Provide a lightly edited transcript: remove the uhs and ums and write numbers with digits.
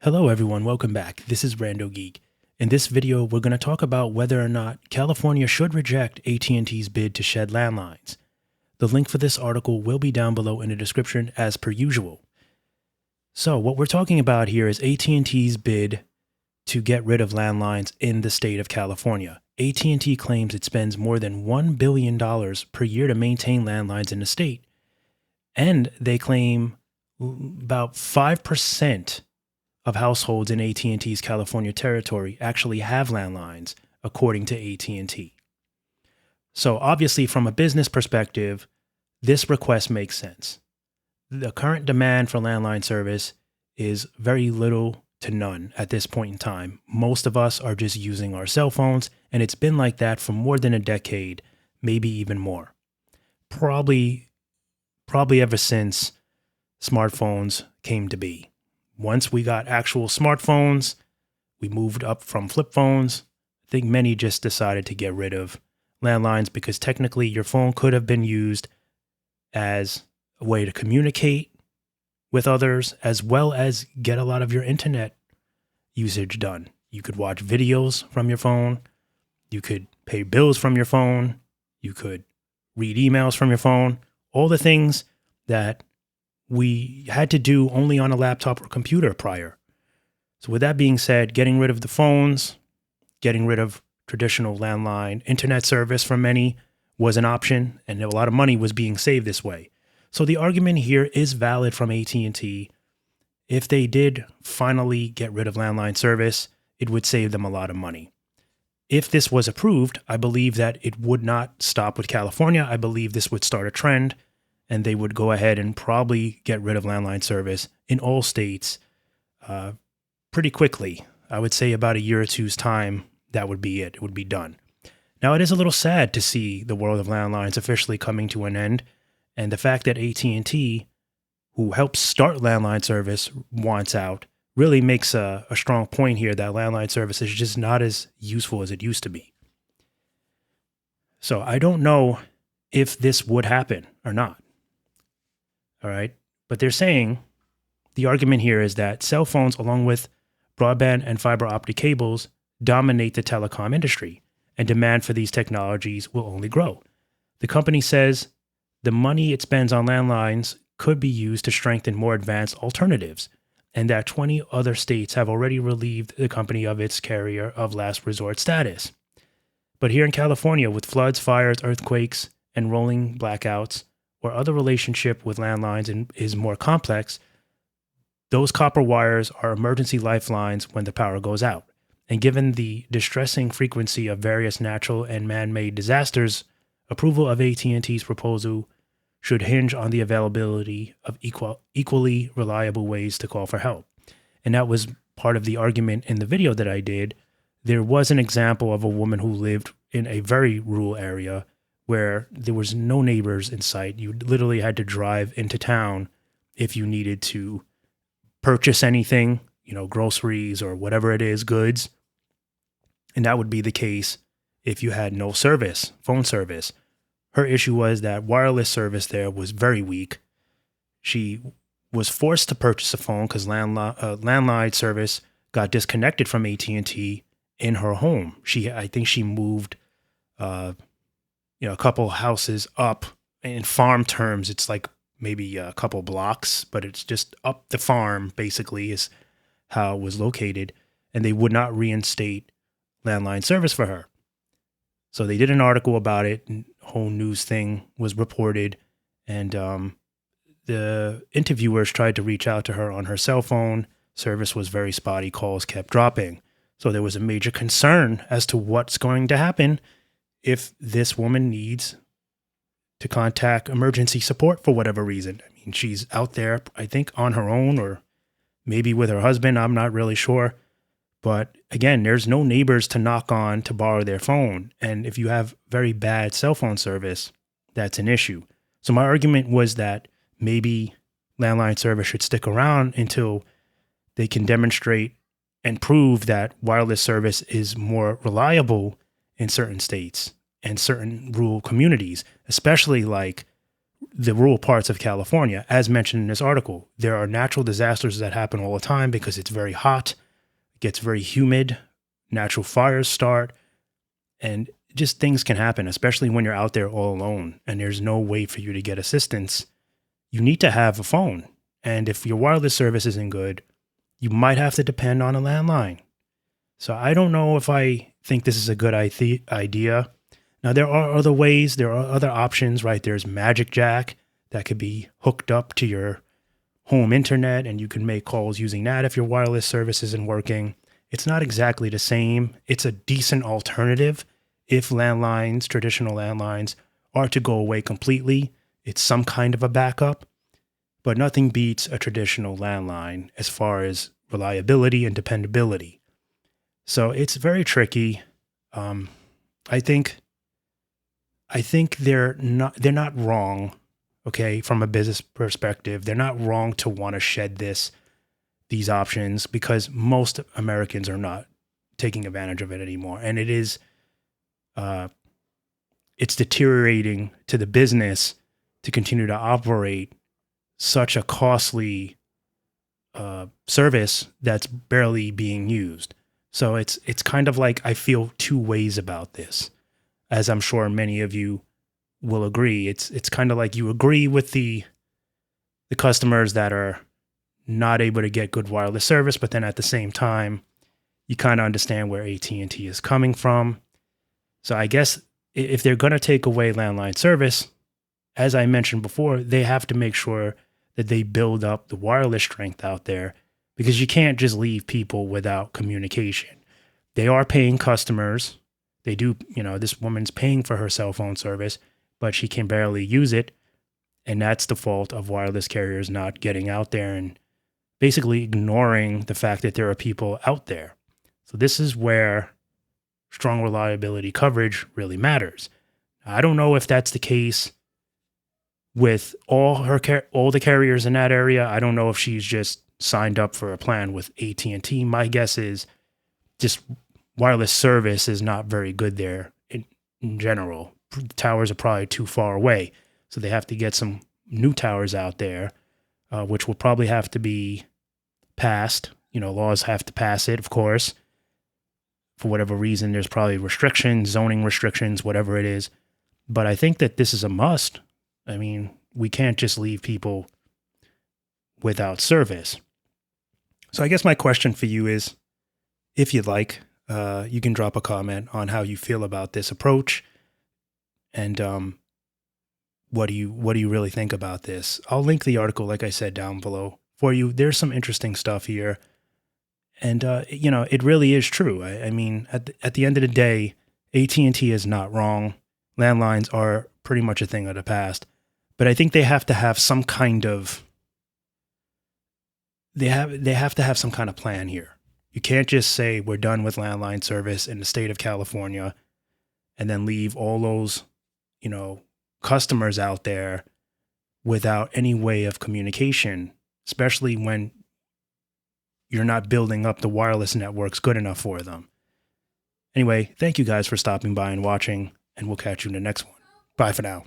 Hello everyone, welcome back. This is RandoGEEK. In this video, we're going to talk about whether or not California should reject AT&T's bid to shed landlines. The link for this article will be down below in the description as per usual. So what we're talking about here is AT&T's bid to get rid of landlines in the state of California. AT&T claims it spends more than $1 billion per year to maintain landlines in the state. And they claim about 5% of households in AT&T's California territory actually have landlines, according to AT&T. So obviously, from a business perspective, this request makes sense. The current demand for landline service is very little to none at this point in time. Most of us are just using our cell phones, and it's been like that for more than a decade, maybe even more. Probably ever since smartphones came to be. Once we got actual smartphones, we moved up from flip phones. I think many just decided to get rid of landlines because technically your phone could have been used as a way to communicate with others, as well as get a lot of your internet usage done. You could watch videos from your phone. You could pay bills from your phone. You could read emails from your phone. All the things that we had to do only on a laptop or computer prior. So with that being said, getting rid of the phones, getting rid of traditional landline internet service for many was an option, and a lot of money was being saved this way. So the argument here is valid from AT&T. If they did finally get rid of landline service, it would save them a lot of money. If this was approved, I believe that it would not stop with California. I believe this would start a trend, and they would go ahead and probably get rid of landline service in all states pretty quickly. I would say about a year or two's time, that would be it. It would be done. Now, it is a little sad to see the world of landlines officially coming to an end, and the fact that AT&T, who helped start landline service, wants out, really makes a strong point here that landline service is just not as useful as it used to be. So I don't know if this would happen or not. All right. But they're saying the argument here is that cell phones, along with broadband and fiber optic cables, dominate the telecom industry, and demand for these technologies will only grow. The company says the money it spends on landlines could be used to strengthen more advanced alternatives, and that 20 other states have already relieved the company of its carrier of last resort status. But here in California, with floods, fires, earthquakes, and rolling blackouts, or other relationship with landlines is more complex, those copper wires are emergency lifelines when the power goes out. And given the distressing frequency of various natural and man-made disasters, approval of AT&T's proposal should hinge on the availability of equally reliable ways to call for help. And that was part of the argument in the video that I did. There was an example of a woman who lived in a very rural area where there was no neighbors in sight. You literally had to drive into town if you needed to purchase anything, groceries or whatever it is, goods. And that would be the case if you had no service, phone service. Her issue was that wireless service there was very weak. She was forced to purchase a phone because landline service got disconnected from AT&T in her home. I think she moved a couple houses up. In farm terms, it's like maybe a couple blocks, but it's just up the farm, basically, is how it was located. And they would not reinstate landline service for her. So they did an article about it, and a whole news thing was reported. And the interviewers tried to reach out to her on her cell phone. Service was very spotty. Calls kept dropping. So there was a major concern as to what's going to happen if this woman needs to contact emergency support for whatever reason. I mean, she's out there, I think, on her own or maybe with her husband. I'm not really sure. But again, there's no neighbors to knock on to borrow their phone. And if you have very bad cell phone service, that's an issue. So my argument was that maybe landline service should stick around until they can demonstrate and prove that wireless service is more reliable in certain states and certain rural communities, especially like the rural parts of California. As mentioned in this article, there are natural disasters that happen all the time because it's very hot, it gets very humid, natural fires start, and just things can happen, especially when you're out there all alone and there's no way for you to get assistance. You need to have a phone. And if your wireless service isn't good, you might have to depend on a landline. So I don't know if I think this is a good idea. Now, there are other ways, there are other options, right? There's Magic Jack that could be hooked up to your home internet and you can make calls using that if your wireless service isn't working. It's not exactly the same. It's a decent alternative if landlines, traditional landlines, are to go away completely. It's some kind of a backup, but nothing beats a traditional landline as far as reliability and dependability. So it's very tricky. I think they're not wrong, okay, from a business perspective. They're not wrong to want to shed these options because most Americans are not taking advantage of it anymore. And it's deteriorating to the business to continue to operate such a costly service that's barely being used. So it's kind of like I feel two ways about this, as I'm sure many of you will agree. It's kind of like you agree with the customers that are not able to get good wireless service, but then at the same time, you kind of understand where AT&T is coming from. So I guess if they're going to take away landline service, as I mentioned before, they have to make sure that they build up the wireless strength out there, because you can't just leave people without communication. They are paying customers. They do, this woman's paying for her cell phone service, but she can barely use it. And that's the fault of wireless carriers not getting out there and basically ignoring the fact that there are people out there. So this is where strong reliability coverage really matters. I don't know if that's the case with all the carriers in that area. I don't know if she's just signed up for a plan with AT&T. My guess is just wireless service is not very good there in general. Towers are probably too far away, so they have to get some new towers out there, which will probably have to be passed. Laws have to pass it, of course. For whatever reason, there's probably restrictions, zoning restrictions, whatever it is. But I think that this is a must. I mean, we can't just leave people without service. So I guess my question for you is, if you'd like, you can drop a comment on how you feel about this approach, and what do you really think about this? I'll link the article, like I said, down below for you. There's some interesting stuff here, and it really is true. I mean, at the end of the day, AT&T is not wrong. Landlines are pretty much a thing of the past, but I think they have to have some kind of they have to have some kind of plan here. You can't just say we're done with landline service in the state of California and then leave all those, customers out there without any way of communication, especially when you're not building up the wireless networks good enough for them. Anyway, thank you guys for stopping by and watching, and we'll catch you in the next one. Bye for now.